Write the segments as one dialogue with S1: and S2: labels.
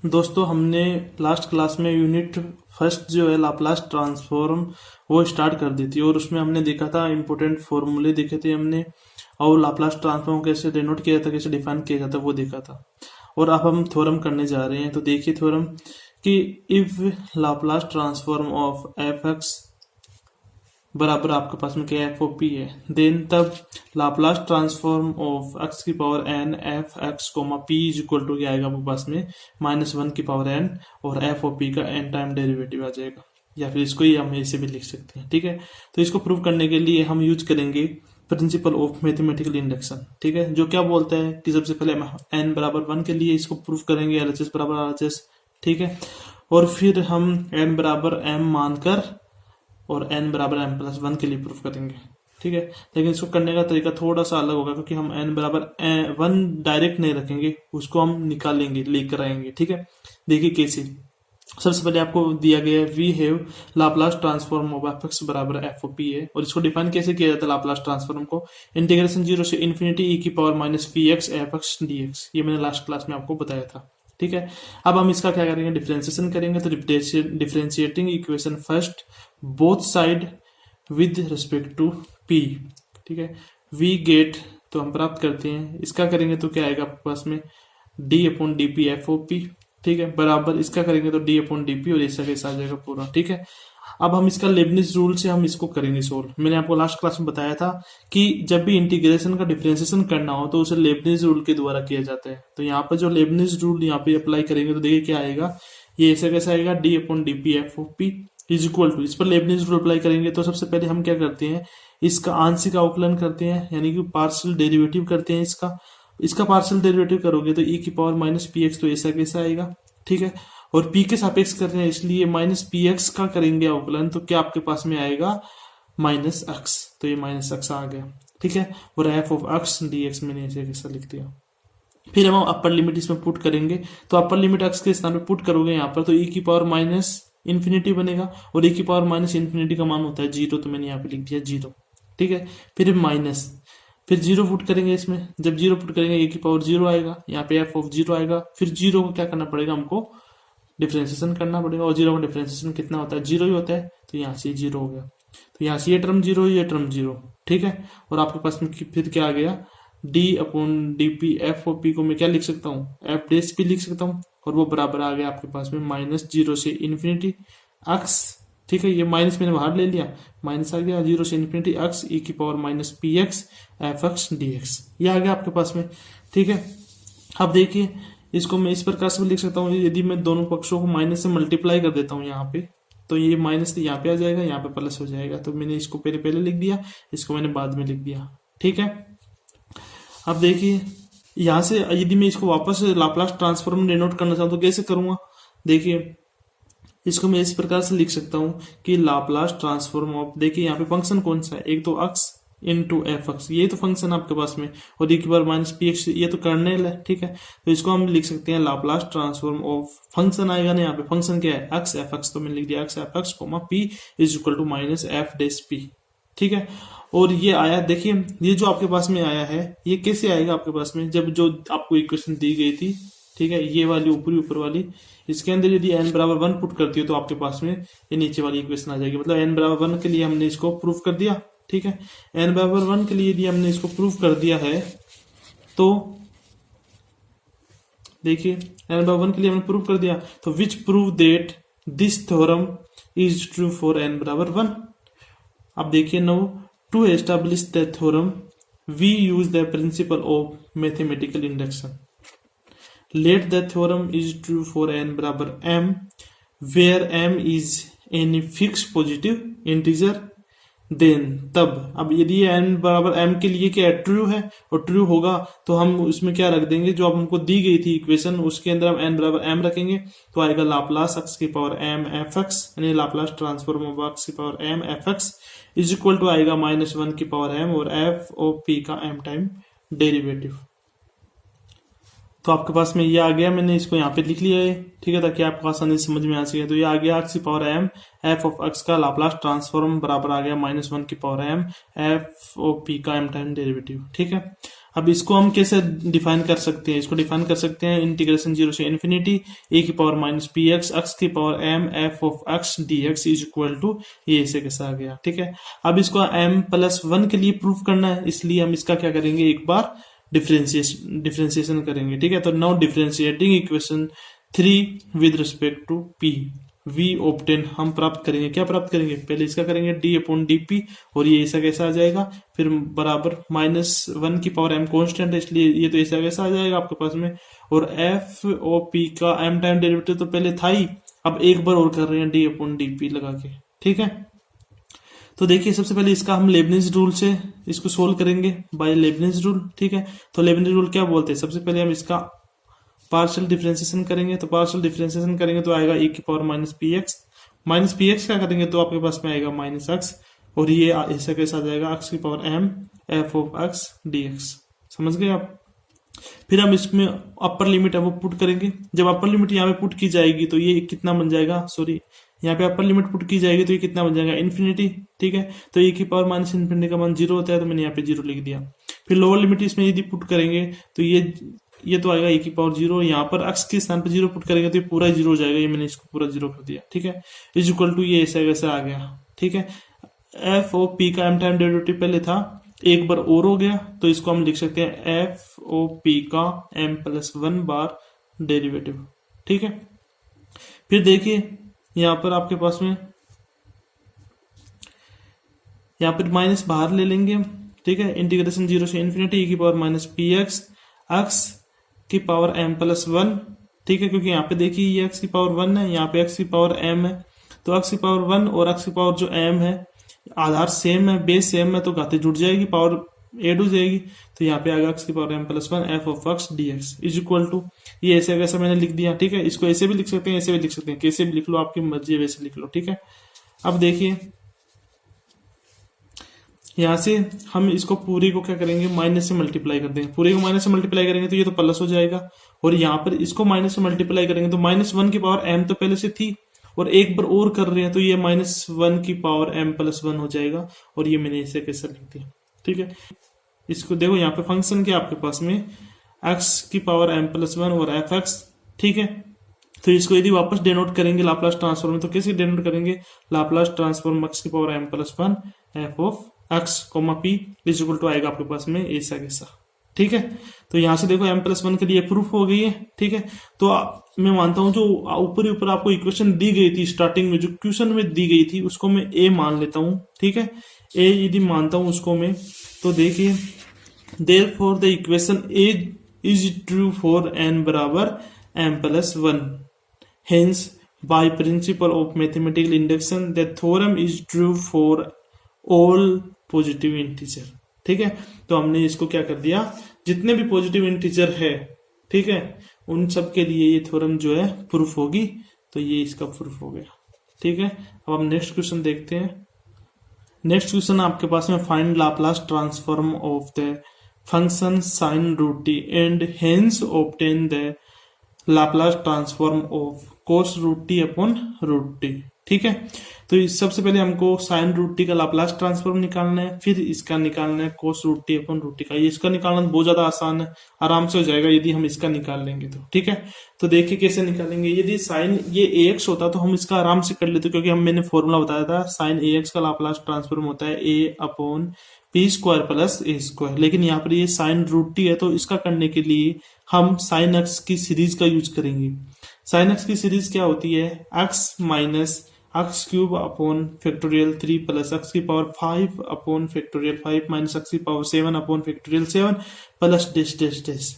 S1: दोस्तों हमने last class में यूनिट फर्स्ट जो है लाप्लास ट्रांसफॉर्म वो स्टार्ट कर दी थी और उसमें हमने देखा था इम्पोर्टेंट फॉर्मूले देखे थे हमने और लाप्लास ट्रांसफॉर्म कैसे डिनोट किया था, कैसे डिफाइन किया जाता वो देखा था। और अब हम थ्योरम करने जा रहे हैं। तो देखिए थ्योरम कि if Laplace transform of F X बराबर आपके पास में क्या एफ ओ पी है, देन तब लाप्लास ट्रांसफॉर्म ऑफ एक्स की power N F X comma P is equal to क्या आएगा आपके पास में -1 की पावर एन और एफ ओ पी का एन टाइम डेरिवेटिव आ जाएगा, या फिर इसको ही हम ऐसे भी लिख सकते हैं। ठीक है, तो इसको प्रूव करने के लिए हम यूज करेंगे प्रिंसिपल ऑफ मैथमेटिकल इंडक्शन। ठीक है, जो क्या बोलता है कि सबसे पहले एन बराबर 1 के लिए इसको प्रूव करेंगे एलएचएस बराबर आरएचएस। ठीक है, और फिर हम एन बराबर एम मानकर और n बराबर m+1 के लिए प्रूफ करेंगे। ठीक है, लेकिन इसको करने का तरीका थोड़ा सा अलग होगा क्योंकि हम n बराबर 1 डायरेक्ट नहीं रखेंगे, उसको हम निकालेंगे, लेकर आएंगे। ठीक है, देखिए कैसे। सबसे पहले आपको दिया गया है we have Laplace transform of F X बराबर एफ ओ पी है, और इसको डिफाइन कैसे किया जाता है लाप्लास ट्रांसफॉर्म को, इंटीग्रेशन 0 से इन्फिनिटी ई की power -px F x d x. ये मैंने लास्ट क्लास में आपको बताया था। ठीक है, अब हम इसका क्या करेंगे, डिफरेंशिएशन करेंगे। तो differentiating equation first both side with respect to p। ठीक है, वी गेट तो हम प्राप्त करते हैं, इसका करेंगे तो क्या आएगा आपके पास में d/dp एफ ओ पी। ठीक है, बराबर इसका करेंगे तो d/dp और ऐसा कैसा आ जाएगा पूरा। ठीक है, अब हम इसका लेबनिज रूल से हम इसको करेंगे सोल्व। मैंने आपको लास्ट क्लास में बताया था कि जब भी इंटीग्रेशन का डिफरेंशिएशन करना हो तो उसे लेबनिज रूल के द्वारा किया जाता है। तो यहाँ पर जो लेबनिज रूल यहाँ पे अप्लाई करेंगे तो देखिए क्या आएगा, ये ऐसा कैसा आएगा d/dp F O P is equal to, इस पर लेबनिज रूल अप्लाई करेंगे तो सबसे पहले हम क्या करते हैं, इसका आंशिक अवकलन करते हैं, यानी कि पार्शियल डेरिवेटिव करते हैं। इसका पार्शियल डेरिवेटिव करोगे तो e की पावर -px तो ऐसा कैसा आएगा। ठीक है, और p के सापेक्ष कर रहे हैं इसलिए -px का करेंगे अवकलन तो क्या आपके पास में आएगा -x, तो ये -x आ गया। ठीक है, और f ऑफ x dx मैंने ऐसे कैसा लिख दिया। फिर हम अपर लिमिट इसमें पुट करेंगे, तो अपर लिमिट x के स्थान पे पुट करोगे यहाँ पर तो e की पावर -इन्फिनिटी बनेगा, और e की पावर -इन्फिनिटी का मान होता है 0, तो मैंने यहाँ पे लिख दिया 0। ठीक है, फिर माइनस, फिर 0 पुट करेंगे इसमें, जब 0 पुट करेंगे e की पावर 0 आएगा, यहाँ पे f ऑफ 0 आएगा। फिर 0 को क्या करना पड़ेगा, हमको डिफरेंशिएशन करना पड़ेगा, और 0 का डिफरेंशिएशन कितना होता है, 0 ही होता है, तो यहाँ से 0 हो गया। तो यहाँ से ये टर्म 0, ये टर्म 0। ठीक है, और आपके पास में फिर क्या आ गया, d/dp एफ ओ पी को मैं क्या लिख सकता हूँ, एफ डैश पी लिख सकता हूँ, और वो बराबर आ गया आपके पास में -0 से इन्फिनिटी x। ठीक है, ये माइनस मैंने बाहर ले लिया, माइनस आ गया 0 से इन्फिनिटी x e की power -px F x d x, ये आ गया आपके पास में। ठीक है, अब देखिए इसको मैं इस प्रकार से भी लिख सकता हूँ, यदि मैं दोनों पक्षों को माइनस से मल्टीप्लाई कर देता हूँ यहाँ पे, तो ये माइनस यहाँ पे आ जाएगा, यहाँ पे प्लस हो जाएगा। तो मैंने इसको पहले लिख दिया, इसको मैंने बाद में लिख दिया। ठीक है, अब देखिए यहाँ से यदि मैं इसको वापस लाप्लास ट्रांसफॉर्म डिनोट करना चाहूँ तो कैसे करूंगा, देखिए इसको मैं इस प्रकार से लिख सकता हूँ कि लाप्लास ट्रांसफॉर्म ऑफ, देखिए यहाँ पे फंक्शन कौन सा है, एक तो x इंटू एफ एक्स, ये तो फंक्शन आपके पास में, और एक बार -px ये तो कर्नेल है। ठीक है, तो इसको हम लिख सकते हैं लाप्लास ट्रांसफॉर्म ऑफ, फंक्शन आएगा ना यहाँ पे, फंक्शन क्या है x एफ एक्स, तो मैंने लिख दिया x F X p is equal to -f dash p। ठीक है, और ये आया, देखिए ये जो आपके पास में आया है ये कैसे आएगा आपके पास में, जब जो आपको इक्वेशन दी गई थी, ठीक है, ये वाली ऊपर वाली, इसके अंदर यदि n बराबर 1 पुट करती हो तो आपके पास में ये नीचे वाली इक्वेशन आ जाएगी। मतलब n बराबर 1 के लिए हमने इसको प्रूफ कर दिया। ठीक है, n बराबर 1 के लिए यदि हमने इसको प्रूफ कर दिया है तो देखिए n बराबर 1 के लिए हमने प्रूफ कर दिया, तो which prove that this theorem is true for n बराबर 1। अब देखिए now to establish the theorem we use the principle of mathematical induction. Let the theorem is true for n बराबर m where m is any fixed positive integer, then तब, अब यदि n बराबर m के लिए क्या ट्रू है और ट्रू होगा तो हम उसमें क्या रख देंगे, जो अब हमको दी गई थी इक्वेशन उसके अंदर हम n बराबर m रखेंगे, तो आएगा लाप्लास x की पावर m एफ एक्स, यानी लाप्लास ट्रांसफॉर्म ऑफ x की power m f x is equal to आएगा -1 की पावर m और f ओ p का m टाइम डेरिवेटिव। तो आपके पास में ये आ गया, मैंने इसको यहाँ पे लिख लिया है। ठीक है, ताकि आपको आसानी से समझ में आ सके। तो ये आ गया x की power m f of x का लाप्लास ट्रांसफॉर्म बराबर आ गया -1 की power m f O P का m टाइम डेरिवेटिव। ठीक है, अब इसको हम कैसे डिफाइन कर सकते हैं, इसको डिफाइन कर सकते हैं इंटीग्रेशन 0 से इन्फिनिटी ए की power minus p x x की power m f of x d x is equal to, ये ऐसे कैसा आ गया। ठीक है, अब इसको m प्लस 1 के लिए प्रूफ करना है, इसलिए हम इसका क्या करेंगे, एक बार डिफरेंशिएशन करेंगे। ठीक है, तो now differentiating equation 3 with respect to p we obtain, हम प्राप्त करेंगे, क्या प्राप्त करेंगे, पहले इसका करेंगे d अपॉन डी पी, और ये ऐसा कैसा आ जाएगा, फिर बराबर -1 की पावर m कांस्टेंट है, इसलिए ये तो ऐसा कैसा आ जाएगा आपके पास में, और f ओ p का m टाइम डेरिवेटिव तो पहले था ही, अब एक बार और कर रहे हैं d अपॉन डी पी लगा के। ठीक है, तो देखिए सबसे पहले इसका हम लेबनिज रूल से इसको सोल्व करेंगे बाय लेबनिज रूल। ठीक है, तो लेबनिज रूल क्या बोलते हैं, सबसे पहले हम इसका पार्शियल डिफरेंशिएशन करेंगे, तो पार्शियल डिफरेंशिएशन करेंगे तो आएगा e की पावर माइनस पी एक्स क्या करेंगे तो आपके पास में आएगा माइनस एक्स, और ये ऐसा कैसा आ जाएगा x की power m f of x dx। समझ गए आप। फिर हम इसमें अपर लिमिट है वो पुट करेंगे, जब अपर लिमिट यहाँ पे पुट की जाएगी तो ये कितना बन जाएगा, सॉरी यहाँ पे अपर लिमिट पुट की जाएगी तो ये कितना बन जाएगा, इन्फिनिटी। ठीक है, तो e की पावर माइनस इन्फिनिटी का मान 0 होता है, तो मैंने यहाँ पे 0 लिख दिया। फिर लोअर लिमिट इसमें यदि पुट करेंगे तो ये तो आएगा e की पावर 0, यहाँ पर x के स्थान पर 0 पुट करेंगे तो ये पूरा 0 हो जाएगा, ये मैंने इसको पूरा 0 कर दिया। ठीक है, इज इक्वल टू, ये ऐसा वैसा आ गया। ठीक है, एफ ओ पी का m टाइम डेरिवेटिव पहले था, एक बार और हो गया, तो इसको हम लिख सकते हैं एफ ओ पी का m प्लस 1 बार डेरिवेटिव। ठीक है, फिर देखिए यहाँ पर आपके पास में यहाँ पर माइनस बाहर ले लेंगे हम। ठीक है, इंटीग्रेशन 0 से इन्फिनिटी e की power minus p x x की पावर m प्लस 1। ठीक है, क्योंकि यहाँ पे देखिए ये x की पावर 1 है, यहाँ पे x की पावर m है, तो x की पावर 1 और x की पावर जो m है, आधार सेम है, बेस सेम है, तो घाते जुड़ जाएगी, पावर एड हो जाएगी, तो यहाँ पे आएगा x की power m plus 1 f of x dx is equal to, ये ऐसे वैसा मैंने लिख दिया। ठीक है, इसको ऐसे भी लिख सकते हैं, ऐसे भी लिख सकते हैं, कैसे भी लिख लो, आपकी मर्जी है वैसे लिख लो। ठीक है, अब देखिए यहाँ से हम इसको पूरी को क्या करेंगे, माइनस से मल्टीप्लाई कर देंगे, पूरी को माइनस से मल्टीप्लाई करेंगे तो ये तो प्लस हो जाएगा, और यहाँ पर इसको माइनस से मल्टीप्लाई करेंगे तो -1 की पावर m तो पहले से थी, और एक बार और कर रहे हैं तो ये -1 की पावर m प्लस 1 हो जाएगा, और ये मैंने इसे कैसे लिख दिया। ठीक है, इसको देखो यहाँ पे फंक्शन क्या आपके पास में x की पावर m प्लस 1 और एफ एक्स। ठीक है, तो इसको यदि वापस डिनोट करेंगे लाप्लास ट्रांसफॉर्म में, तो कैसे डिनोट करेंगे, लाप्लास ट्रांसफॉर्म x की power m plus 1 f of x comma P is equal to आएगा आपके पास में ऐसा कैसा। ठीक है, तो यहां से देखो m प्लस 1 के लिए प्रूफ हो गई है। ठीक है, तो मैं मानता हूं जो ऊपर ही ऊपर आपको इक्वेशन दी गई थी स्टार्टिंग में, जो क्वेश्चन में दी गई थी उसको मैं a मान लेता हूं। ठीक है, a यदि मानता हूं उसको मैं, तो देखिए therefore the equation a is true for n बराबर m plus 1, hence by principle of mathematical induction the theorem is true for all positive integer. ठीक है, तो हमने इसको क्या कर दिया, जितने भी पॉजिटिव इंटीजर है, ठीक है, उन सब के लिए ये थ्योरम जो है प्रूफ होगी, तो ये इसका प्रूफ हो गया। ठीक है, अब हम नेक्स्ट क्वेश्चन देखते हैं। नेक्स्ट क्वेश्चन आपके पास में find Laplace transform of the function sine root t and hence obtain the Laplace transform of cos root t upon root t. ठीक है, तो इस सबसे पहले हमको साइन रूट टी का लाप्लास ट्रांसफॉर्म निकालना है, फिर इसका निकालना है cos root t upon root t का। ये इसका निकालना बहुत ज्यादा आसान है, आराम से हो जाएगा यदि हम इसका निकाल लेंगे तो। ठीक है, तो देखिए कैसे निकालेंगे, यदि साइन ये ax होता तो हम इसका आराम से कर लेते, क्योंकि मैंने फॉर्मूला बताया था साइन ax का लाप्लास ट्रांसफॉर्म होता है a upon P square plus A square, लेकिन यहाँ पर ये साइन रूट टी है, तो इसका करने के लिए हम साइन एक्स की सीरीज का यूज करेंगे। साइन एक्स की सीरीज क्या होती है, x minus x cube upon factorial 3 plus x की power 5 upon factorial 5 minus x की power 7 upon factorial 7 plus dash dash dash.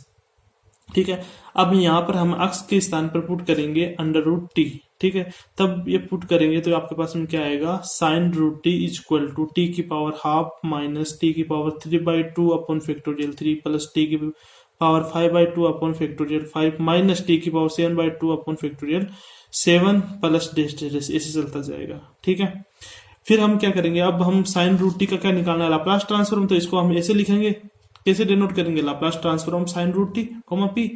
S1: ठीक है, अब यहाँ पर हम एक्स के स्थान पर पुट करेंगे अंडर रूट टी। ठीक है, तब ये पुट करेंगे तो आपके पास में क्या आएगा, sine root t is equal to t की पावर हाफ माइनस टी की power 3/2 upon factorial 3 plus t की power 5/2 upon factorial 5 minus t की power 7/2 upon factorial 7 plus dash dash, ऐसे चलता जाएगा। ठीक है, फिर हम क्या करेंगे, अब हम साइन रूट टी का क्या निकालना है, लाप्लास ट्रांसफॉर्म, तो इसको हम ऐसे लिखेंगे, कैसे डिनोट करेंगे, Laplace transform sine root t comma p.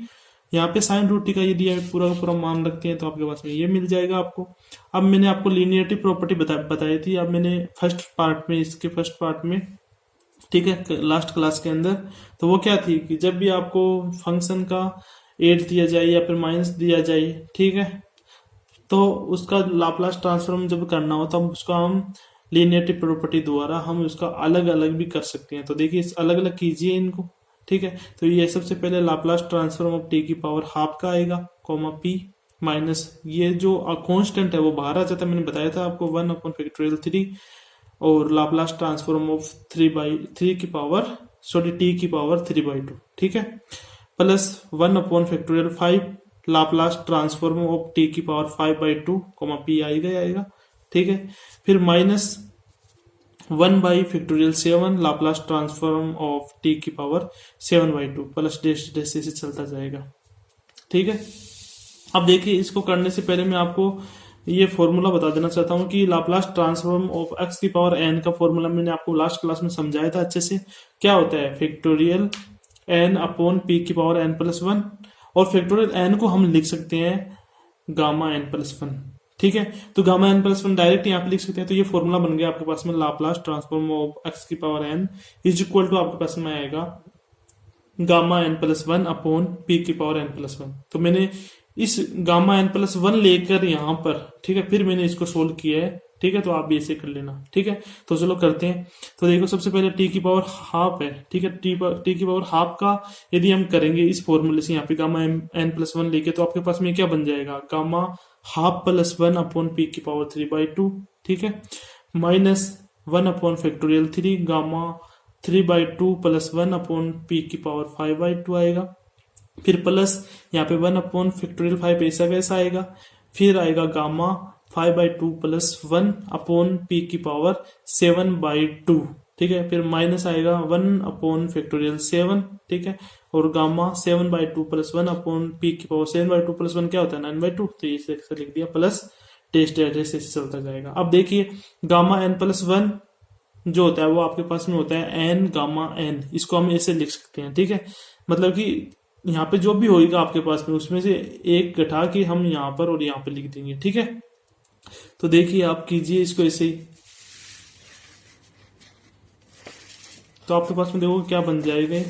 S1: यहाँ पे साइन रूट टी का यदि पूरा का पूरा मान रखते हैं तो आपके पास में ये मिल जाएगा आपको। अब मैंने आपको लीनियरिटी प्रॉपर्टी बताई थी, अब मैंने फर्स्ट पार्ट में, इसके फर्स्ट पार्ट में ठीक है, लास्ट क्लास के अंदर। तो वो क्या थी कि जब भी आपको फंक्शन का 8 दिया जाए या फिर माइनस दिया जाए, ठीक है, तो उसका लाप्लास ट्रांसफॉर्म जब करना हो तब उसका हम लीनियरिटी प्रॉपर्टी द्वारा हम उसका अलग अलग भी कर सकते हैं। तो देखिए इस अलग अलग कीजिए इनको, ठीक है। तो ये सबसे पहले लाप्लास ट्रांसफॉर्म ऑफ टी की पावर हाफ का आएगा, कॉमा पी माइनस ये जो कांस्टेंट है वो बाहर आ जाता है, मैंने बताया था आपको 1/3, और लाप्लास ट्रांसफॉर्म ऑफ 3 की पावर टी की पावर 3/2, ठीक है, plus 1/5 Laplace transform of T की पावर 5/2, पी आएगा, ठीक है। फिर minus 1/7 Laplace transform of T की पावर 7/2 प्लस डैश डैश से चलता जाएगा, ठीक है। अब देखिए इसको करने से पहले मैं आपको ये फॉर्मूला बता देना चाहता हूं कि लाप्लास ट्रांसफॉर्म ऑफ एक्स की पावर एन का फॉर्मूला मैंने आपको लास्ट क्लास में समझाया था अच्छे से। क्या होता है, फैक्टोरियल एन अपॉन पी की पावर एन प्लस 1, और फैक्टोरियल एन को हम लिख सकते हैं गामा एन प्लस 1, ठीक है। तो गामा एन प्लस 1 डायरेक्ट यहाँ पे लिख सकते हैं। तो ये फॉर्मूला बन गया आपके पास में, लाप्लास ट्रांसफॉर्म ऑफ एक्स की power n is equal to आपके पास में आएगा gamma n plus 1 upon p की पावर एन प्लस 1। तो मैंने इस गामा एन प्लस 1 लेकर यहां पर, ठीक है, फिर मैंने इसको सोल्व किया है, ठीक है। तो आप भी ऐसे कर लेना, ठीक है। तो चलो करते हैं। तो देखो सबसे पहले टी की पावर हाफ है, ठीक है, टी की पावर हाफ का यदि हम करेंगे इस फॉर्मूले से यहाँ पे गामा एन प्लस 1 लेके, तो आपके पास में क्या बन जाएगा, gamma half plus 1 upon p की पावर 3/2, ठीक है, माइनस 1/3 गामा 3/2 प्लस 1/, पी की पावर 5/2 आएगा। फिर प्लस यहाँ पे 1/5 ऐसा कैसा आएगा, फिर आएगा गामा 5/2 प्लस 1/पी की पावर 7/2, ठीक है। फिर माइनस आएगा 1/7, ठीक है, और गामा 7/2 प्लस 1/पी की पावर 7/2 प्लस 1 क्या होता है 9/2। तो ये ऐसे लिख दिया, प्लस टेस्ट एड्रेस ऐसे चलता जाएगा। अब देखिए गामा एन प्लस 1 जो होता है वो आपके पास में होता है एन गामा एन, इसको हम ऐसे लिख सकते हैं, ठीक है। मतलब कि यहाँ पे जो भी होगा आपके पास में उसमें से एक घटा के हम यहाँ पर और यहाँ पे लिख देंगे, ठीक है। तो देखिए आप कीजिए इसको ऐसे ही, तो आपके पास में देखो क्या बन जाएगा।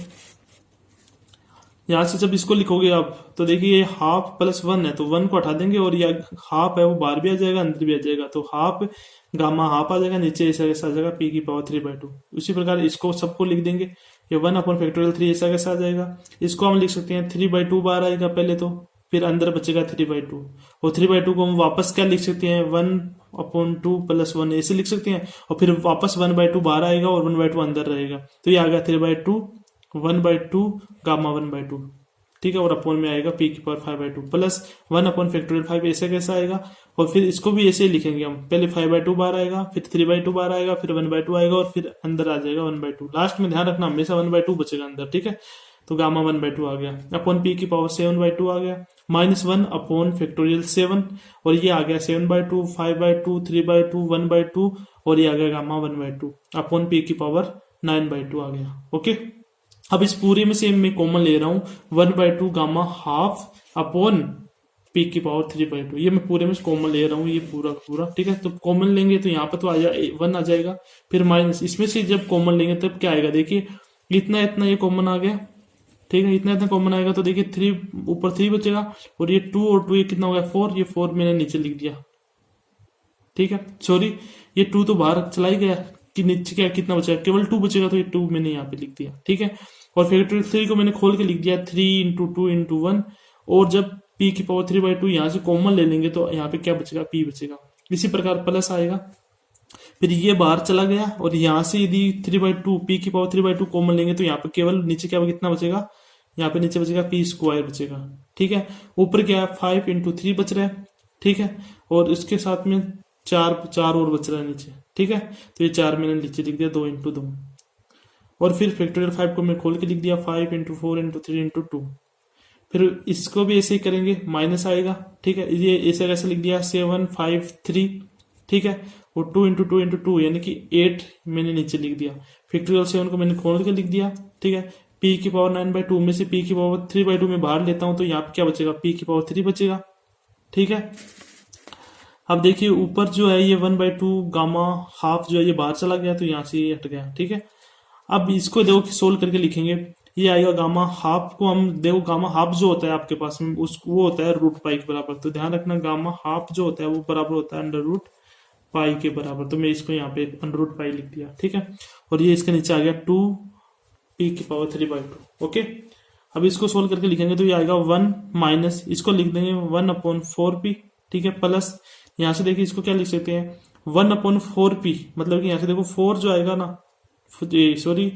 S1: यहां से जब इसको लिखोगे आप, तो देखिए ये हाफ प्लस 1 है, तो 1 को हटा देंगे और ये हाफ है वो बाहर भी आ जाएगा अंदर भी आ जाएगा, तो हाफ गामा हाफ आ जाएगा, नीचे ऐसा कैसा आ जाएगा पी की पावर 3/2। उसी प्रकार इसको सबको लिख देंगे, ये 1/3 ऐसा कैसा आ जाएगा। इसको हम लिख सकते हैं 3/2 बाहर आएगा पहले, तो फिर अंदर बचेगा 3/2, और 3/2 को हम वापस क्या लिख सकते हैं 1/2 प्लस 1 ऐसे लिख सकते हैं, और फिर वापस 1/2 बाहर आएगा और 1/2 अंदर रहेगा, तो ये आ गया 3/2 1/2 गामा 1/2, ठीक है, और अपॉन में आएगा पी की पावर 5/2 प्लस 1/5 ऐसे कैसा आएगा। और फिर इसको भी ऐसे ही लिखेंगे हम, पहले 5/2 बाहर आएगा, फिर 3/2 बाहर आएगा, फिर 1/2 आएगा, और फिर अंदर आ जाएगा 1/2। लास्ट में ध्यान रखना हमेशा 1/2 बचेगा अंदर, ठीक है। तो गामा 1/2 आ गया, अपॉन पी की पावर 7/2 आ गया, माइनस 1/7, और ये आ गया 7/2 5/2 3/2 1/2, और ये आ गया गामा 1/2 अपॉन पी की पावर 9/2 आ गया, ओके। अब इस पूरे में से मैं कॉमन ले रहा हूं 1/2 गामा हाफ अपॉन पी की पावर 3/2, ये मैं पूरे में से कॉमन ले रहा हूं, ये पूरा, ठीक है। तो कॉमन लेंगे तो यहाँ पर तो आ जाए 1 आ जाएगा, फिर माइनस इसमें से जब कॉमन लेंगे तब क्या आएगा, देखिए इतना इतना ये कॉमन आ गया, ठीक है, इतना इतना कॉमन आएगा, तो देखिए 3 ऊपर 3 बचेगा, और ये 2 और 2 ये कितना हो गया 4, ये 4 मैंने नीचे लिख दिया, ठीक है। सॉरी ये 2 तो बाहर चला ही गया, कि नीचे क्या कितना बचेगा, केवल 2 बचेगा, तो ये 2 मैंने यहाँ पे लिख दिया, ठीक है। और फैक्टोरियल 3 को मैंने खोल के लिख दिया 3 × 2 × 1, और जब p की पावर 3/2 यहाँ से कॉमन ले लेंगे तो यहाँ पे क्या बचेगा p बचेगा। इसी प्रकार प्लस आएगा, फिर ये बाहर चला गया, और यहाँ से यदि 3/2 p की पावर 3/2 कॉमन लेंगे तो यहाँ पे केवल नीचे क्या कितना बचेगा, यहाँ पे नीचे बचेगा p² बचेगा, ठीक है। ऊपर क्या है 5 × 3 बच रहा है, ठीक है, और इसके साथ में 4 और बच रहा है नीचे, ठीक है। तो ये 4 मैंने नीचे लिख दिया 2 × 2, और फिर फैक्टोरियल 5 को मैं खोल के लिख दिया 5 × 4 × 3 × 2। फिर इसको भी ऐसे ही करेंगे, माइनस आएगा, ठीक है, ये ऐसे कैसे लिख दिया 7 5 3, ठीक है, और 2 × 2 × 2 यानी कि 8 मैंने नीचे लिख दिया। फैक्टोरियल 7 को मैंने खोल के लिख दिया, ठीक है। p की पावर 9/2 में से p की पावर 3/2 में बाहर लेता हूं, तो यहाँ पे क्या बचेगा p की पावर 3 बचेगा, ठीक है। अब देखिए ऊपर जो है ये 1/2 गामा हाफ जो है ये बाहर चला गया, तो यहाँ से ये हट गया, ठीक है। अब इसको देखो कि सोल्व करके लिखेंगे, ये आएगा गामा हाफ को हम देखो, गामा हाफ जो होता है आपके पास में उस वो होता है रूट पाई के बराबर। तो ध्यान रखना गामा हाफ जो होता है वो बराबर होता है अंडर रूट पाई के बराबर। तो मैं इसको यहाँ पे अंडर रूट पाई लिख दिया, ठीक है। और ये इसके नीचे आ गया 2p⁵2। ओके, अब इसको सोल्व करके लिखेंगे तो ये आएगा 1 माइनस, इसको लिख देंगे 1/4p, ठीक है, प्लस यहाँ से देखिए इसको क्या लिख सकते हैं 1/4p, मतलब कि यहाँ से देखो 4 जो आएगा ना, सॉरी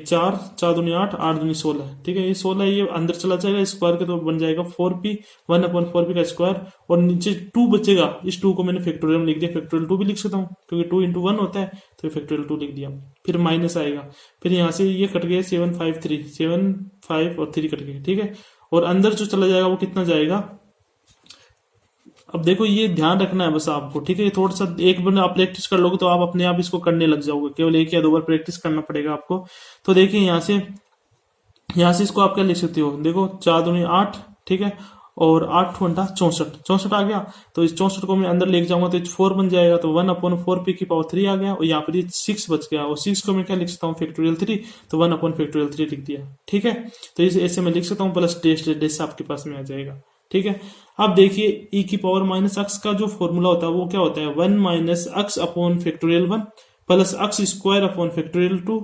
S1: 4 दूनी 8, 8 दूनी 16, ठीक है, ये 16 ये अंदर चला जाएगा स्क्वायर के, तो बन जाएगा 4p, 1/4p का स्क्वायर, और नीचे 2 बचेगा, इस 2 को मैंने फैक्टोरियल में लिख दिया, फैक्टोरियल 2 भी लिख सकता हूँ क्योंकि 2 × 1 होता है, तो फैक्टोरियल 2 लिख दिया। फिर माइनस आएगा, फिर यहाँ से ये कट गया 7 5 और 3 कट गए, ठीक है, और अंदर जो चला जाएगा वो कितना जाएगा। अब देखो ये ध्यान रखना है बस आपको, ठीक है, ये थोड़ा सा एक बार आप प्रैक्टिस कर लोगे तो आप अपने आप इसको करने लग जाओगे, केवल 1 या 2 बार प्रैक्टिस करना पड़ेगा आपको। तो देखिए यहाँ से इसको आप क्या लिख सकते हो, देखो 4 दूनी 8, ठीक है, और 8 64 आ गया, तो इस 64 को मैं अंदर लेके जाऊंगा तो 4 बन जाएगा, तो 1/4p³ आ गया, और यहाँ पर ये 6 बच गया, और 6 को मैं क्या लिख सकता हूँ फैक्टोरियल 3, तो 1/3 लिख दिया, ठीक है। तो इसे ऐसे मैं लिख सकता हूँ, प्लस डेश आपके पास में आ जाएगा, ठीक है। अब देखिए e⁻x का जो फॉर्मूला होता है वो क्या होता है 1 - x/(1) प्लस x² (2),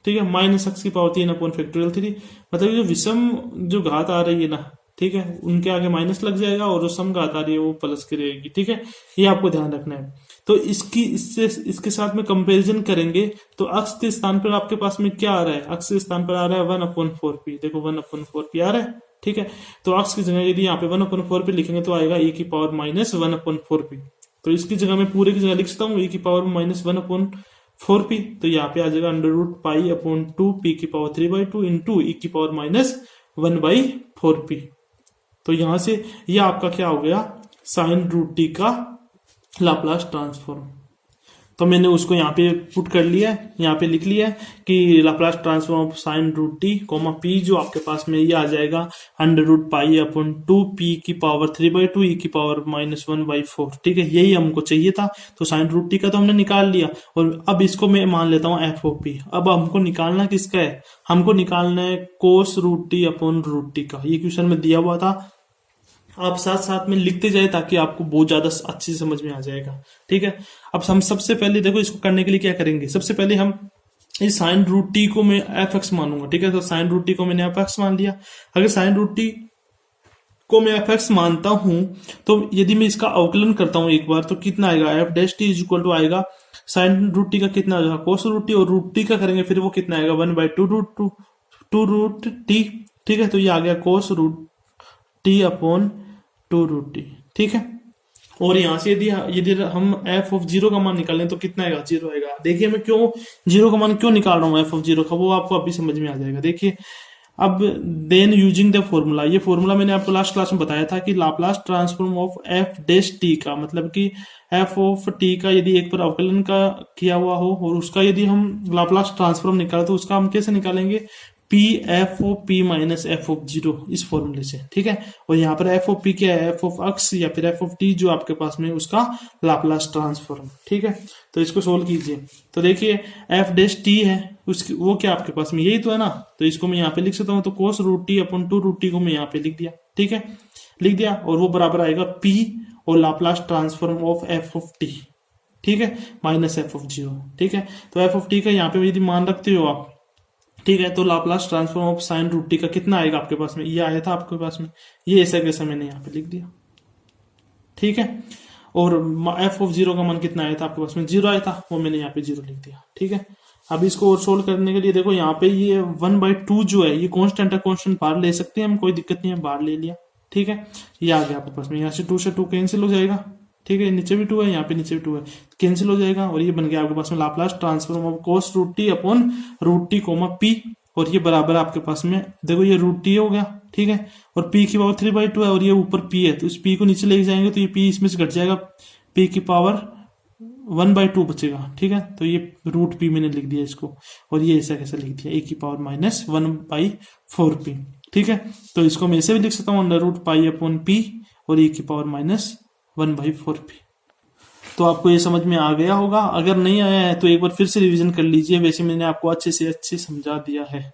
S1: ठीक है, -x⁻³ मतलब जो विषम जो घात आ रही है ना, ठीक है, उनके आगे माइनस लग जाएगा, और जो सम घात आ रही है वो प्लस की रहेगी, ठीक है, ये आपको ध्यान रखना है। तो इसके साथ में कंपैरिजन करेंगे तो x के स्थान पर आपके पास में क्या आ रहा है, x के स्थान पर आ रहा है 1/4p, देखो 1/4p आ रहा है, ठीक है। तो x की जगह यदि यहाँ पे 1/4p लिखेंगे तो आएगा e⁻1/4p, तो इसकी जगह मैं पूरे की जगह लिख सकता हूँ e⁻1/4p, तो यहाँ पे आ जाएगा under root π/2p⁵2 into e⁻1/4p। तो यहाँ से ये आपका क्या हो गया sin रूट टी का लाप्लास ट्रांसफॉर्म। तो मैंने उसको यहाँ पे पुट कर लिया है, यहाँ पे लिख लिया है कि Laplace transform of sine root t p जो आपके पास में ये आ जाएगा अंडर रूट π/2p⁵2 e⁻1/4, ठीक है, यही हमको चाहिए था। तो साइन रूट टी का तो हमने निकाल लिया, और अब इसको मैं मान लेता हूँ f(p). अब हमको निकालना किसका है, हमको निकालना है cos रूट टी का। ये क्वेश्चन में दिया हुआ था, आप साथ साथ में लिखते जाए ताकि आपको बहुत ज्यादा अच्छी समझ में आ जाएगा, ठीक है। अब हम सबसे पहले देखो इसको करने के लिए क्या करेंगे, सबसे पहले हम इस साइन रूट टी को मैं f(x) मानूंगा, ठीक है। तो साइन रूट टी को मैंने f(x) मान लिया। अगर साइन रूट टी को मैं f(x) मानता हूं तो यदि मैं इसका अवकलन करता हूं एक बार तो कितना आएगा f'(t) आएगा साइन रूट टी का कितना आएगा कोस रूट टी, और रूट टी का करेंगे फिर वो कितना आएगा 1/2 रूट टी, ठीक है। तो ये आ गया कोस रूट t/2 रूट टी, ठीक है। और यहां से यदि हम f(0) का मान निकालें तो कितना आएगा 0 आएगा। देखिए मैं क्यों 0 का मान क्यों निकाल रहा हूँ f(0) का, वो आपको अभी समझ में आ जाएगा। देखिए अब देन यूजिंग द फॉर्मूला, ये फॉर्मूला मैंने आपको लास्ट क्लास में बताया था कि लाप्लास ट्रांसफॉर्म ऑफ f'(t) का मतलब कि f(t) का यदि एक पर अवकलन का किया हुआ हो और उसका यदि हम लाप्लास ट्रांसफॉर्म निकाले तो उसका हम कैसे निकालेंगे p(f(p - f(0) इस फॉर्मूले से, ठीक है। और यहाँ पर f(p) क्या है f(x) या फिर f(t) जो आपके पास में उसका लाप्लास ट्रांसफॉर्म, ठीक है। तो इसको सोल्व कीजिए तो देखिए f'(t) है उसकी वो क्या आपके पास में यही तो है ना, तो इसको मैं यहाँ पे लिख सकता हूँ, तो cos root t/2 root T को मैं यहाँ पे लिख दिया, ठीक है, लिख दिया, और वो बराबर आएगा p और लाप्लास ट्रांसफॉर्म ऑफ f(t), ठीक है, माइनस f(0), ठीक है। तो f(t) का यहाँ पे यदि मान रखते हो आप, ठीक है, तो Laplace transform of sine root t का कितना आएगा आपके पास में, ये आया था आपके पास में, ये ऐसा कैसा मैंने यहाँ पे लिख दिया, ठीक है। और f(0) का मान कितना आया था आपके पास में 0 आया था, वो मैंने यहाँ पे 0 लिख दिया, ठीक है। अब इसको और सोल्व करने के लिए देखो यहाँ पे ये 1/2 जो है ये कांस्टेंट है, कांस्टेंट बाहर ले सकते हैं हम, कोई दिक्कत नहीं है, बाहर ले लिया, ठीक है। ये आ गया आपके पास में, यहाँ से 2 से 2 कैंसिल हो जाएगा, ठीक है, नीचे भी 2 है, यहाँ पे नीचे भी 2 है, कैंसिल हो जाएगा, और ये बन गया आपके पास में Laplace transform of cos root t/√t, p, और ये बराबर आपके पास में देखो ये रूट टी हो गया, ठीक है, और p की पावर 3/2 है, और ये ऊपर p है, तो इस p को नीचे लेके जाएंगे तो ये p इसमें से घट जाएगा, p की पावर 1/2 बचेगा, ठीक है। तो ये रूट p मैंने लिख दिया इसको, और ये ऐसा कैसे लिख दिया a की पावर -1/4p, ठीक है। तो इसको मैं ऐसे भी लिख सकता हूँ अंडर रूट π/p और a की पावर -1/4p। तो आपको ये समझ में आ गया होगा। अगर नहीं आया है तो एक बार फिर से रिवीजन कर लीजिए, वैसे मैंने आपको अच्छे से अच्छे समझा दिया है।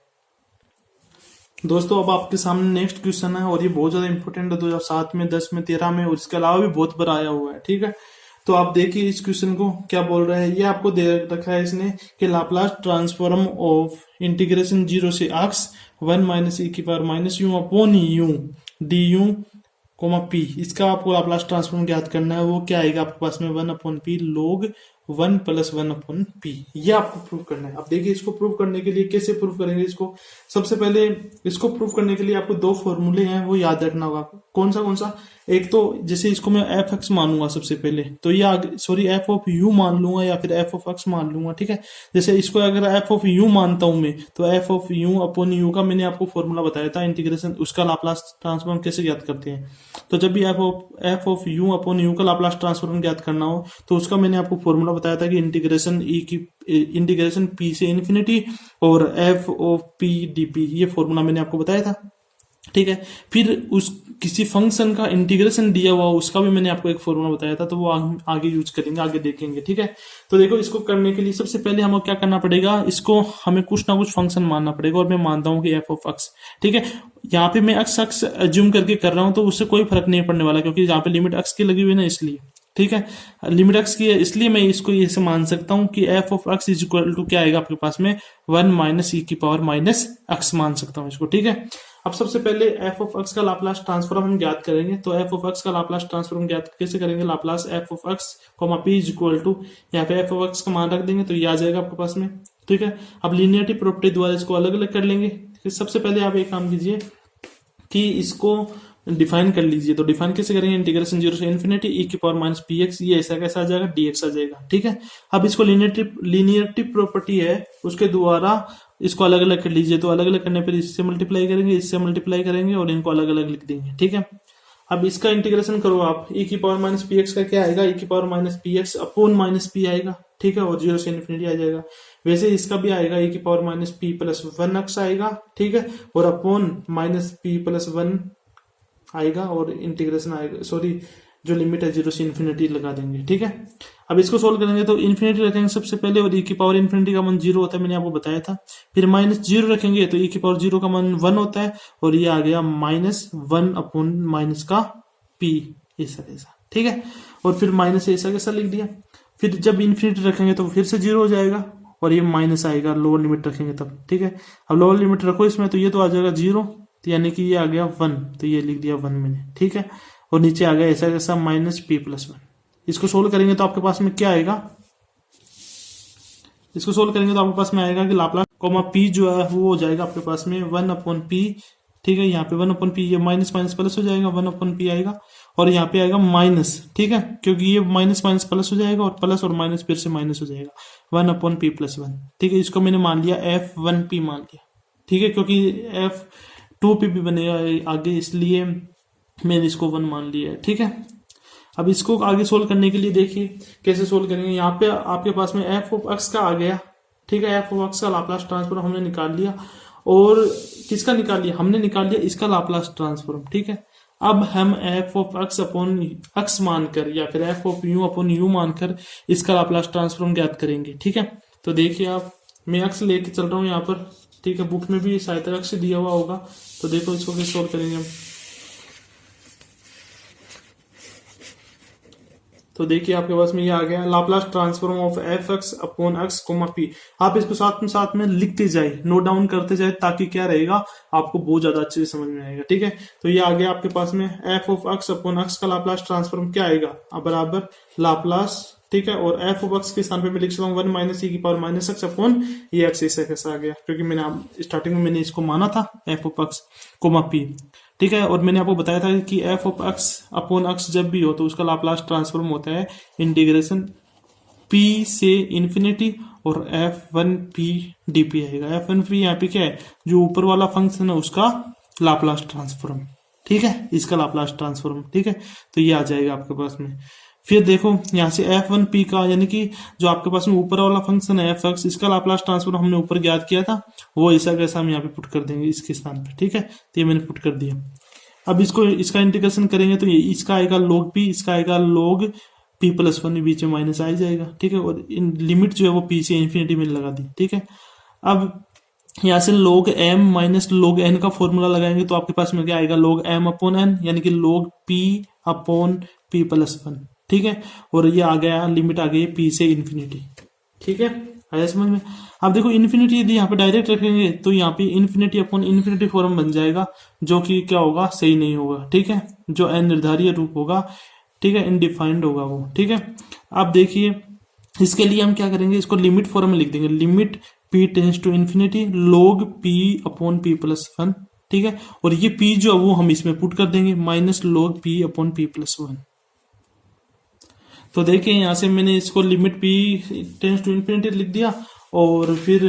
S1: दोस्तों अब आपके सामने नेक्स्ट क्वेश्चन है और ये बहुत ज्यादा इंपॉर्टेंट है, 2007 में, 10 में, 13 में और इसके अलावा भी बहुत बार आया हुआ है। ठीक है, तो आप देखिए इस क्वेश्चन को क्या बोल रहा है। ये आपको दे रखा है इसने कि लाप्लास ट्रांसफॉर्म ऑफ इंटीग्रेशन 0 से x 1 माइनस e की power minus u upon u d u comma p, इसका आपको लाप्लास ट्रांसफॉर्म ज्ञात करना है। वो क्या आएगा आपके पास में 1 upon P log 1 plus 1 upon P, ये आपको प्रूव करना है। अब देखिए इसको प्रूव करने के लिए कैसे प्रूव करेंगे इसको। सबसे पहले इसको प्रूव करने के लिए आपको दो फॉर्मूले हैं वो याद रखना होगा। कौन सा? एक तो जैसे इसको मैं एफ एक्स मानूंगा सबसे पहले, तो ये आगे सॉरी एफ ऑफ यू मान लूंगा या फिर एफ ऑफ एक्स मान लूंगा। ठीक है, जैसे इसको अगर एफ ऑफ यू मानता हूं मैं, तो f of you upon you का मैंने आपको फॉर्मूला बताया था इंटीग्रेशन, उसका लाप्लास ट्रांसफॉर्म कैसे ज्ञात करते हैं। तो जब भी F of you upon you का लाप्लास ट्रांसफॉर्म ज्ञात करना हो तो उसका मैंने आपको फॉर्मूला बताया था कि इंटीग्रेशन पी से इन्फिनिटी और F of P D P, ये फॉर्मूला मैंने आपको बताया था। ठीक है, फिर उस किसी फंक्शन का इंटीग्रेशन दिया हुआ उसका भी मैंने आपको एक फॉर्मूला बताया था, तो वो आगे यूज करेंगे, आगे देखेंगे। ठीक है, तो देखो इसको करने के लिए सबसे पहले हमें क्या करना पड़ेगा, इसको हमें कुछ ना कुछ फंक्शन मानना पड़ेगा और मैं मानता हूं कि एफ ऑफ एक्स। ठीक है, यहाँ पे मैं एक्स एज्यूम करके कर रहा हूं तो उससे कोई फर्क नहीं पड़ने वाला, क्योंकि यहाँ पे लिमिट एक्स की लगी हुई है ना, इसलिए। ठीक है, लिमिट एक्स की है इसलिए मैं इसको ऐसे मान सकता हूं कि f of x is equal to क्या आएगा आपके पास में 1 माइनस ई की पावर माइनस एक्स मान सकता हूं इसको। ठीक है, अब सबसे पहले एफ ऑफ एक्स का लाप्लास ट्रांसफॉर्म हम ज्ञात करेंगे। तो एफ ऑफ एक्स का लाप्लास ट्रांसफॉर्म ज्ञात कैसे करेंगे, Laplace f of x comma p is equal to, यहाँ पे एफ ऑफ एक्स का मान रख देंगे तो ये आ जाएगा आपके पास में। ठीक है, अब लीनियरिटी प्रॉपर्टी द्वारा इसको अलग अलग कर लेंगे। सबसे पहले आप एक काम कीजिए कि इसको डिफाइन कर लीजिए। तो डिफाइन कैसे करेंगे, इंटीग्रेशन 0 से इन्फिनिटी ई की पावर माइनस पी एक्स, ये ऐसा कैसा आ जाएगा, डीएक्स आ जाएगा। ठीक है, अब इसको लीनियरिटी प्रॉपर्टी है उसके द्वारा इसको अलग अलग कर लीजिए। तो अलग अलग करने पर इससे मल्टीप्लाई करेंगे, इससे मल्टीप्लाई करेंगे और इनको अलग अलग लिख देंगे। ठीक है, अब इसका इंटीग्रेशन करो आप, ई की पावर माइनस पी एक्स का क्या आएगा, ई की power minus p x upon minus P आएगा। ठीक है, और 0 से इन्फिनिटी आ जाएगा। वैसे इसका भी आएगा, ई की power minus P plus 1 x आएगा। ठीक है, और अपॉन माइनस पी प्लस 1 आएगा और इंटीग्रेशन आएगा, सॉरी जो लिमिट है 0 से इन्फिनिटी लगा देंगे। ठीक है, अब इसको सोल्व करेंगे तो इन्फिनिटी रखेंगे सबसे पहले और ई की पावर इन्फिनिटी का मान 0 होता है, मैंने आपको बताया था। फिर माइनस 0 रखेंगे तो ई की पावर 0 का मान 1 होता है और ये आ गया माइनस 1 अपॉन माइनस का पी, ऐसा कैसा। ठीक है, और फिर माइनस ऐसा कैसा लिख दिया। फिर जब इन्फिनिटी रखेंगे तो फिर से 0 हो जाएगा और ये माइनस आएगा, लोअर लिमिट रखेंगे तब। ठीक है, अब लोअर लिमिट रखो इसमें तो ये तो आ जाएगा 0, यानी कि ये आ गया 1, तो ये लिख दिया 1 मैंने। ठीक है, और नीचे आ गया ऐसा कैसा माइनस पी प्लस 1। इसको सोल्व करेंगे तो आपके पास में क्या आएगा, इसको सोल्व करेंगे तो आपके पास में आएगा कि लाप्लास कॉमा पी जो है वो हो जाएगा आपके पास में 1 अपॉन पी। ठीक है, यहाँ पे 1 अपॉन पी, ये माइनस माइनस प्लस हो जाएगा, 1 अपॉन पी आएगा और यहाँ पे आएगा माइनस। ठीक है, क्योंकि ये माइनस माइनस प्लस हो जाएगा और प्लस और माइनस फिर से माइनस हो जाएगा, 1 अपॉन पी प्लस 1। ठीक है, इसको मैंने मान लिया F1P मान लिया। ठीक है, क्योंकि F2P भी बनेगा आगे, इसलिए मैंने इसको 1 मान लिया है। ठीक है, अब इसको आगे सोल्व करने के लिए देखिए कैसे सोल्व करेंगे। यहाँ पे आपके पास में एफ ऑफ एक्स का आ गया। ठीक है, एफ ऑफ एक्स का लाप्लास ट्रांसफॉर्म हमने निकाल लिया और किसका निकाल लिया, हमने निकाल लिया इसका लाप्लास ट्रांसफॉर्म। ठीक है, अब हम F of x upon x मानकर या फिर F of you upon you मानकर इसका लाप्लास ट्रांसफॉर्म ज्ञात करेंगे। ठीक है, तो देखिए आप, मैं एक्स लेके चल रहा हूँ यहाँ पर। ठीक है, बुक में भी शायद एक्स दिया हुआ होगा, तो देखो इसको कैसे सोल्व करेंगे हम। तो देखिए आपके पास में ये आ गया Laplace transform of F x upon x comma p. आप इसको साथ में लिखते जाए, नोट डाउन करते जाए, ताकि क्या रहेगा आपको बहुत ज्यादा अच्छे से समझ में आएगा। ठीक है, तो ये आ गया आपके पास में F of x upon x का लाप्लास ट्रांसफॉर्म क्या आएगा, अब बराबर लाप्लास। ठीक है, और एफ ऑफ एक्स के स्थान पे मैं लिख सकता हूँ 1 माइनस ई की पावर माइनस एक्स अपॉन ये एक्स, ऐसा कैसा आ गया, क्योंकि मैंने स्टार्टिंग में मैंने इसको माना था f of x comma p. ठीक है, और मैंने आपको बताया था कि f of x upon x जब भी हो तो उसका लाप्लास ट्रांसफॉर्म होता है इंटीग्रेशन पी से इन्फिनिटी और F1P dp आएगा। F1P यहाँ पे क्या है, जो ऊपर वाला फंक्शन है उसका लाप्लास ट्रांसफॉर्म। ठीक है, इसका लाप्लास ट्रांसफॉर्म। ठीक है, तो ये आ जाएगा आपके पास में। फिर देखो यहाँ से F1P का, यानी कि जो आपके पास में ऊपर वाला फंक्शन है f(x), इसका लाप्लास ट्रांसफॉर्म हमने ऊपर ज्ञात किया था, वो ऐसा कैसा हम यहाँ पे पुट कर देंगे इसके स्थान पे। ठीक है, तो ये मैंने पुट कर दिया। अब इसको इसका इंटीग्रेशन करेंगे तो ये इसका आएगा log p, इसका आएगा log पी प्लस वन बीच में माइनस आ ही जाएगा, ठीक है। और लिमिट जो है वो पी से इन्फिनिटी में लगा दी, ठीक है। अब यहाँ से log m minus log n का फॉर्मूला लगाएंगे तो आपके पास में क्या आएगा, log m अपॉन n, यानी कि log p upon p plus one, ठीक है। और ये आ गया, लिमिट आ गई p से इन्फिनिटी, ठीक है। आया समझ में? अब देखो इन्फिनिटी यदि यहाँ पे डायरेक्ट रखेंगे तो यहाँ पे इन्फिनिटी अपॉन इन्फिनिटी फॉर्म बन जाएगा, जो कि क्या होगा, सही नहीं होगा, ठीक है। जो अनिर्धारीय रूप होगा, ठीक है, इनडिफाइंड होगा वो, ठीक है। अब देखिए इसके लिए हम क्या करेंगे, इसको लिमिट फॉर्म में लिख देंगे, limit p tends to infinity log p upon p plus one, ठीक है। और ये p जो है वो हम इसमें पुट कर देंगे, minus log p upon p plus one. तो देखिए यहां से मैंने इसको limit p tends to infinity लिख दिया और फिर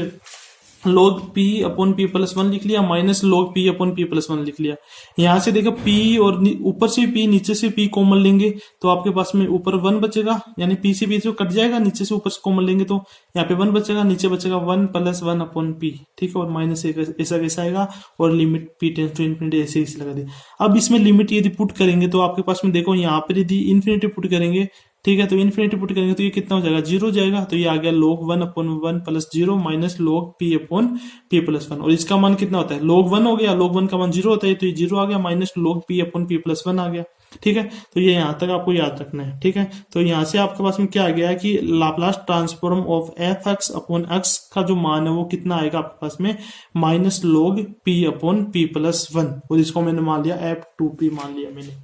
S1: log p upon p plus one लिख लिया, minus log p upon p plus one लिख लिया। यहां से देखो p और ऊपर से p नीचे से p कॉमन लेंगे तो आपके पास में ऊपर वन बचेगा, यानी p से p जो कट जाएगा, नीचे से ऊपर से कॉमन लेंगे तो यहाँ पे वन बचेगा, नीचे बचेगा one plus one upon p, ठीक है। और माइनस ऐसा कैसा आएगा, और limit p tends to infinity ऐसे ही लगा दी। अब इसमें लिमिट यदि पुट करेंगे तो आपके पास में देखो यहाँ पर यदि इन्फिनिटी पुट करेंगे, ठीक है, तो इन्फिनिटी पुट करेंगे तो ये कितना हो जाएगा, जीरो हो जाएगा। तो ये आ गया log one upon one plus zero minus log p upon p plus one. और इसका मान कितना होता है, log वन हो गया, log वन का मान जीरो होता है तो ये जीरो आ गया, minus log p upon p plus one आ गया, ठीक है। तो ये यहाँ तक आपको याद रखना है, ठीक है। तो यहाँ से आपके पास में क्या आ गया कि Laplace transform of F x upon x का जो मान है वो कितना आएगा आपके पास में, minus log p upon p plus one. और इसको मैंने मान लिया f2p मान लिया मैंने,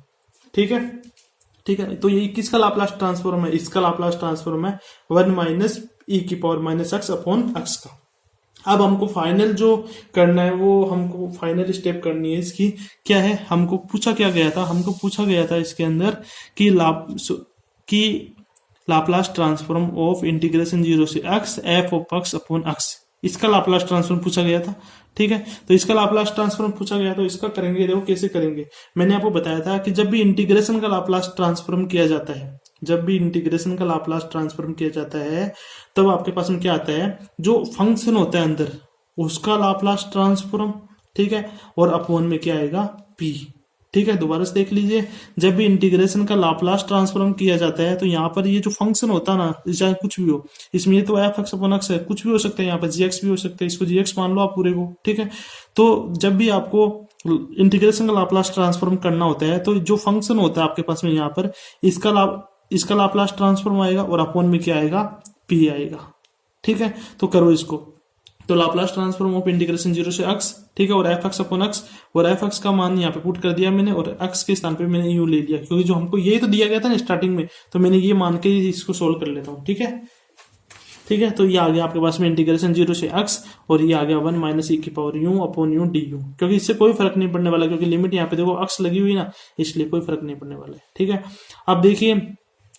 S1: ठीक है, ठीक है। तो ये किसका लाप्लास ट्रांसफॉर्म है, इसका लाप्लास ट्रांसफॉर्म है वन माइनस ई की power minus x upon x का। अब हमको फाइनल जो करना है वो हमको फाइनल स्टेप करनी है इसकी, क्या है, हमको पूछा क्या गया था, हमको पूछा गया था इसके अंदर कि Laplace transform of integration zero से x f of x upon x, इसका लाप्लास ट्रांसफॉर्म पूछा गया था, ठीक है। तो इसका लाप्लास ट्रांसफॉर्म पूछा गया तो इसका करेंगे, देखो कैसे करेंगे। मैंने आपको बताया था कि जब भी इंटीग्रेशन का लाप्लास ट्रांसफॉर्म किया जाता है, जब भी इंटीग्रेशन का लाप्लास ट्रांसफॉर्म किया जाता है तब आपके पास में क्या आता है, जो फंक्शन होता है अंदर उसका लाप्लास ट्रांसफॉर्म, ठीक है। और अपॉन में क्या आएगा, p, ठीक है। दोबारा से देख लीजिए, जब भी इंटीग्रेशन का लाप्लास ट्रांसफॉर्म किया जाता है तो यहाँ पर ये जो फंक्शन होता है ना, चाहे कुछ भी हो, इसमें ये तो एफ एक्स अपॉन एक्स है, कुछ भी हो सकता है, यहाँ पर जी एक्स भी हो सकता है, इसको जी एक्स मान लो आप पूरे को, ठीक है। तो जब भी आपको इंटीग्रेशन का लाप्लास ट्रांसफॉर्म करना होता है तो जो फंक्शन होता है आपके पास में यहाँ पर, इसका लाप्लास ट्रांसफॉर्म आएगा और अपॉन में क्या आएगा, p आएगा, ठीक है। तो करो इसको, तो Laplace transform of integration zero से एक्स, ठीक है, और एफ एक्स अपॉन एक्स, और एफ एक्स का मान यहाँ पे पुट कर दिया मैंने और एक्स के स्थान पे मैंने यू ले लिया, क्योंकि जो हमको ये तो दिया गया था ना स्टार्टिंग में, तो मैंने ये मान के इसको सोल्व कर लेता हूँ, ठीक है, ठीक है। तो ये आ गया आपके पास में इंटीग्रेशन जीरो से एक्स, और ये आ गया वन माइनस ई की power you upon u d you, क्योंकि इससे कोई फर्क नहीं पड़ने वाला, क्योंकि लिमिट यहाँ पे देखो एक्स लगी हुई ना, इसलिए कोई फर्क नहीं पड़ने वाला है, ठीक है। अब देखिए,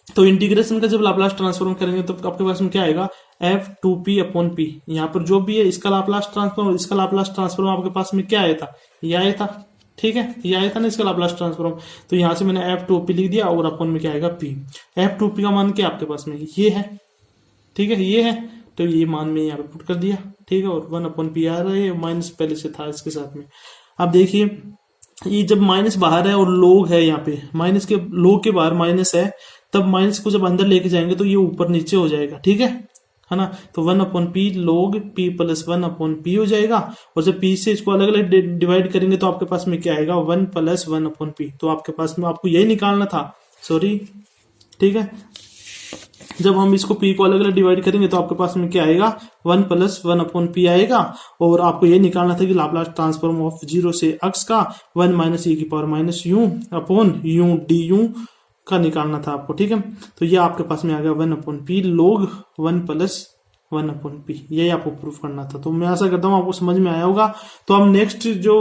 S1: तो इंटीग्रेशन का जब लाप्लास ट्रांसफॉर्म करेंगे तो आपके पास में क्या आएगा, f2p अपॉन p, यहाँ पर जो भी है इसका लाप्लास ट्रांसफॉर्म, इसका लाप्लास ट्रांसफॉर्म आपके पास में क्या आया था, ये आया था, ठीक है, ये आया था ना इसका लाप्लास ट्रांसफॉर्म। तो यहाँ से मैंने f2p लिख दिया और अपॉन में क्या आएगा, p। f2p का मान क्या आपके पास में ये है, ठीक है, ये है, तो ये मान में यहाँ पे पुट कर दिया, ठीक है। और वन अपॉन p आ रहा है, माइनस पहले से था इसके साथ में। अब देखिए ये जब माइनस बाहर है और लोग है, यहाँ पे माइनस के लोग के बाहर माइनस है, तब माइनस को जब अंदर लेके जाएंगे तो ये ऊपर नीचे हो जाएगा, ठीक है ना। तो one upon P log p plus one upon P हो जाएगा, और जब p से इसको अलग अलग डिवाइड करेंगे तो आपके पास में क्या आएगा, one plus one upon P. तो आपके पास में आपको यही निकालना था, सॉरी, ठीक है। जब हम इसको p को अलग अलग डिवाइड करेंगे तो आपके पास में क्या आएगा, one plus one upon P आएगा, और आपको ये निकालना था कि लाप्लास ट्रांसफॉर्म ऑफ जीरो से एक्स का वन माइनस ई की power minus u upon u d you का निकालना था आपको, ठीक है। तो ये आपके पास में आ गया one upon P log one plus one upon P, यही आपको प्रूफ करना था। तो मैं आशा करता हूँ आपको समझ में आया होगा। तो हम नेक्स्ट जो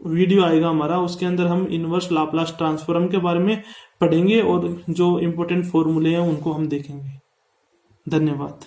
S1: वीडियो आएगा हमारा, उसके अंदर हम इनवर्स लाप्लास ट्रांसफॉर्म के बारे में पढ़ेंगे और जो इम्पोर्टेंट फॉर्मूले हैं उनको हम देखेंगे। धन्यवाद।